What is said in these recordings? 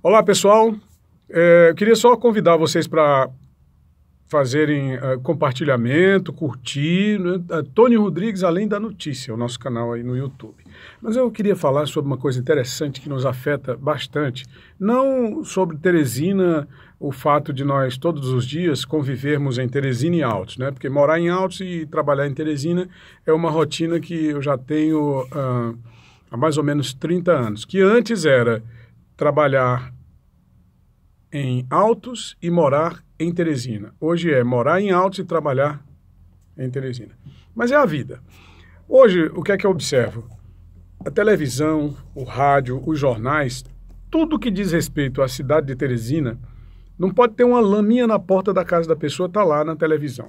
Olá, pessoal. Eu queria só convidar vocês para fazerem compartilhamento, curtir, né? Tony Rodrigues, Além da Notícia, o nosso canal aí no YouTube. Mas eu queria falar sobre uma coisa interessante que nos afeta bastante, não sobre Teresina, o fato de nós todos os dias convivermos em Teresina e Altos, né? Porque morar em Altos e trabalhar em Teresina é uma rotina que eu já tenho há mais ou menos 30 anos, que antes era trabalhar em Altos e morar em Teresina. Hoje é morar em Altos e trabalhar em Teresina. Mas é a vida. Hoje, o que é que eu observo? A televisão, o rádio, os jornais, tudo que diz respeito à cidade de Teresina, não pode ter uma laminha na porta da casa da pessoa, está lá na televisão.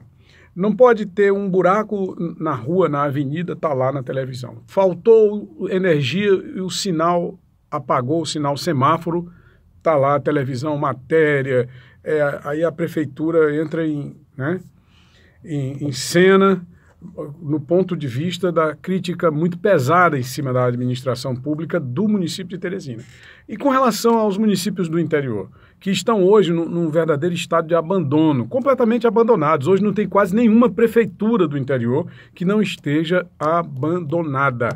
Não pode ter um buraco na rua, na avenida, está lá na televisão. Faltou energia e o sinal apagou, o sinal semáforo, está lá a televisão, matéria, aí a prefeitura entra em cena no ponto de vista da crítica muito pesada em cima da administração pública do município de Teresina. E com relação aos municípios do interior, que estão hoje num verdadeiro estado de abandono, completamente abandonados. Hoje não tem quase nenhuma prefeitura do interior que não esteja abandonada.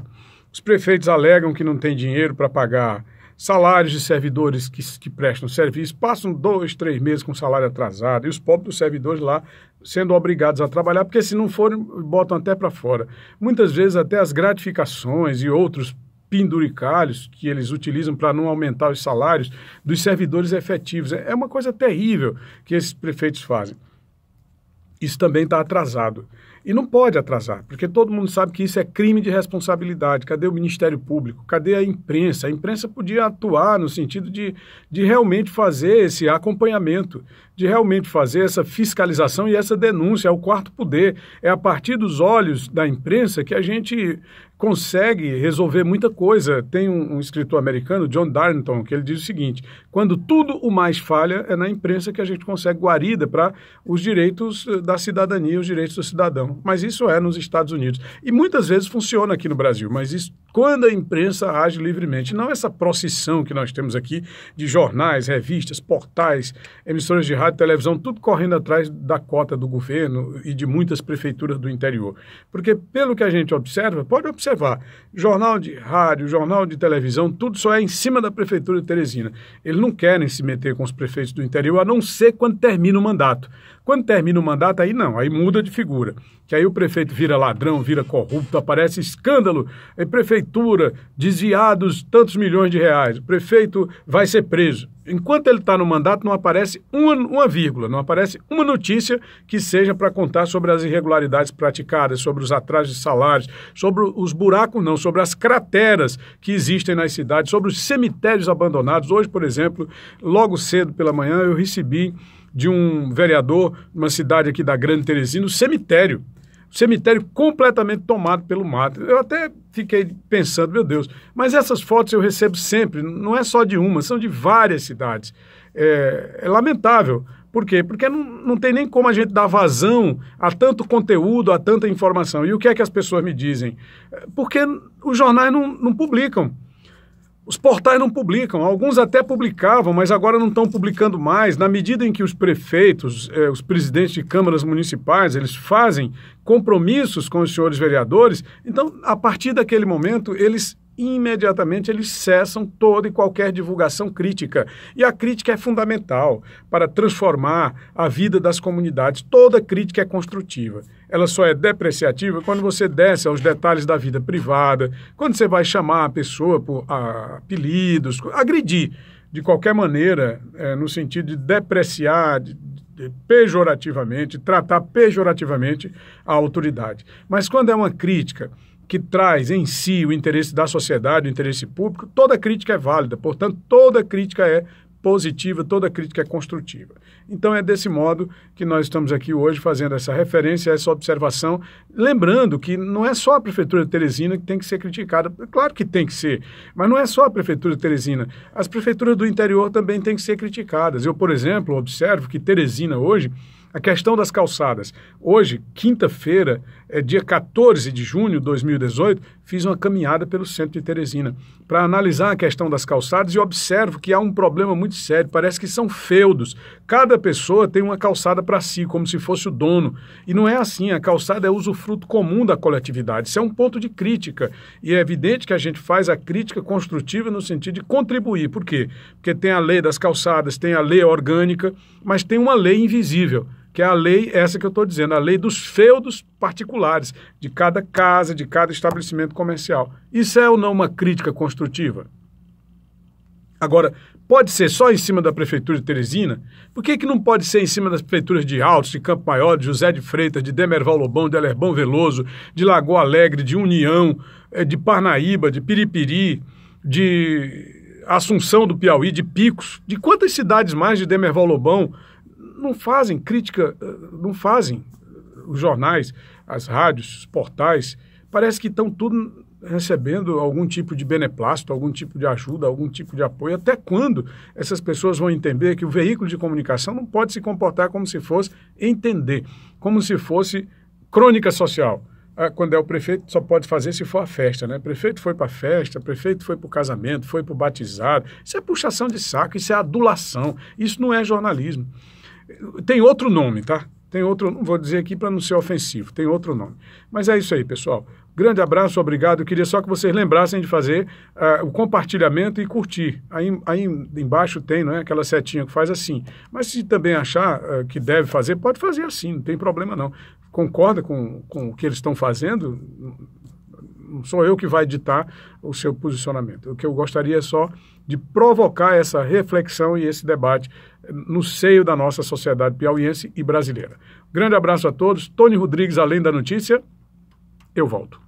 Os prefeitos alegam que não tem dinheiro para pagar salários de servidores que prestam serviço, passam 2, 3 meses com salário atrasado, e os pobres servidores lá sendo obrigados a trabalhar, porque se não forem, botam até para fora. Muitas vezes até as gratificações e outros penduricalhos que eles utilizam para não aumentar os salários dos servidores efetivos. É uma coisa terrível que esses prefeitos fazem. Isso também está atrasado. E não pode atrasar, porque todo mundo sabe que isso é crime de responsabilidade. Cadê o Ministério Público? Cadê a imprensa? A imprensa podia atuar no sentido de realmente fazer esse acompanhamento, de realmente fazer essa fiscalização e essa denúncia. É o quarto poder. É a partir dos olhos da imprensa que a gente consegue resolver muita coisa. Tem um escritor americano, John Darnton, que ele diz o seguinte: quando tudo o mais falha, é na imprensa que a gente consegue guarida para os direitos da cidadania, os direitos do cidadão. Mas isso é nos Estados Unidos. E muitas vezes funciona aqui no Brasil, mas isso quando a imprensa age livremente. Não essa procissão que nós temos aqui de jornais, revistas, portais, emissoras de rádio, televisão, tudo correndo atrás da cota do governo e de muitas prefeituras do interior. Porque pelo que a gente observa, pode observar, jornal de rádio, jornal de televisão, tudo só é em cima da prefeitura de Teresina. Eles não querem se meter com os prefeitos do interior, a não ser quando termina o mandato. Quando termina o mandato, aí não, aí muda de figura. Que aí o prefeito vira ladrão, vira corrupto, aparece escândalo em prefeitura, desviados tantos milhões de reais, o prefeito vai ser preso. Enquanto ele está no mandato, não aparece uma vírgula, não aparece uma notícia que seja para contar sobre as irregularidades praticadas, sobre os atrasos de salários, sobre os buracos não, sobre as crateras que existem nas cidades, sobre os cemitérios abandonados. Hoje, por exemplo, logo cedo pela manhã, eu recebi de um vereador, numa cidade aqui da Grande Teresina, um cemitério completamente tomado pelo mato. Eu até fiquei pensando, meu Deus, mas essas fotos eu recebo sempre, não é só de uma, são de várias cidades. É lamentável. Por quê? Porque não tem nem como a gente dar vazão a tanto conteúdo, a tanta informação. E o que é que as pessoas me dizem? Porque os jornais não publicam. Os portais não publicam, alguns até publicavam, mas agora não estão publicando mais. Na medida em que os prefeitos, os presidentes de câmaras municipais, eles fazem compromissos com os senhores vereadores, então, a partir daquele momento, imediatamente eles cessam toda e qualquer divulgação crítica. E a crítica é fundamental para transformar a vida das comunidades. Toda crítica é construtiva. Ela só é depreciativa quando você desce aos detalhes da vida privada, quando você vai chamar a pessoa por apelidos, agredir de qualquer maneira, no sentido de depreciar, pejorativamente, tratar pejorativamente a autoridade. Mas quando é uma crítica que traz em si o interesse da sociedade, o interesse público, toda crítica é válida, portanto, toda crítica é positiva, toda crítica é construtiva. Então é desse modo que nós estamos aqui hoje fazendo essa referência, essa observação, lembrando que não é só a Prefeitura de Teresina que tem que ser criticada, claro que tem que ser, mas não é só a Prefeitura de Teresina, as prefeituras do interior também têm que ser criticadas. Eu, por exemplo, observo que Teresina hoje A questão das calçadas. Hoje, quinta-feira, dia 14 de junho de 2018, fiz uma caminhada pelo centro de Teresina para analisar a questão das calçadas e observo que há um problema muito sério. Parece que são feudos. Cada pessoa tem uma calçada para si, como se fosse o dono. E não é assim. A calçada é usufruto comum da coletividade. Isso é um ponto de crítica. E é evidente que a gente faz a crítica construtiva no sentido de contribuir. Por quê? Porque tem a lei das calçadas, tem a lei orgânica, mas tem uma lei invisível, que é a lei, essa que eu estou dizendo, a lei dos feudos particulares, de cada casa, de cada estabelecimento comercial. Isso é ou não uma crítica construtiva? Agora, pode ser só em cima da Prefeitura de Teresina? Por que não pode ser em cima das prefeituras de Altos, de Campo Maior, de José de Freitas, de Demerval Lobão, de Alerbão Veloso, de Lagoa Alegre, de União, de Parnaíba, de Piripiri, de Assunção do Piauí, de Picos, de quantas cidades mais de Demerval Lobão não fazem crítica, não fazem os jornais, as rádios, os portais, parece que estão tudo recebendo algum tipo de beneplácito, algum tipo de ajuda, algum tipo de apoio. Até quando essas pessoas vão entender que o veículo de comunicação não pode se comportar como se fosse entender, como se fosse crônica social? Quando é o prefeito, só pode fazer se for a festa, né? Prefeito foi para a festa, prefeito foi para o casamento, foi para o batizado. Isso é puxação de saco, isso é adulação, isso não é jornalismo. Tem outro nome, tá? Tem outro, não vou dizer aqui para não ser ofensivo, tem outro nome. Mas é isso aí, pessoal. Grande abraço, obrigado. Eu queria só que vocês lembrassem de fazer o compartilhamento e curtir. Aí embaixo tem, não é, aquela setinha que faz assim. Mas se também achar que deve fazer, pode fazer assim, não tem problema não. Concorda com o que eles estão fazendo? Não sou eu que vai ditar o seu posicionamento. O que eu gostaria é só de provocar essa reflexão e esse debate no seio da nossa sociedade piauiense e brasileira. Grande abraço a todos. Tony Rodrigues, Além da Notícia. Eu volto.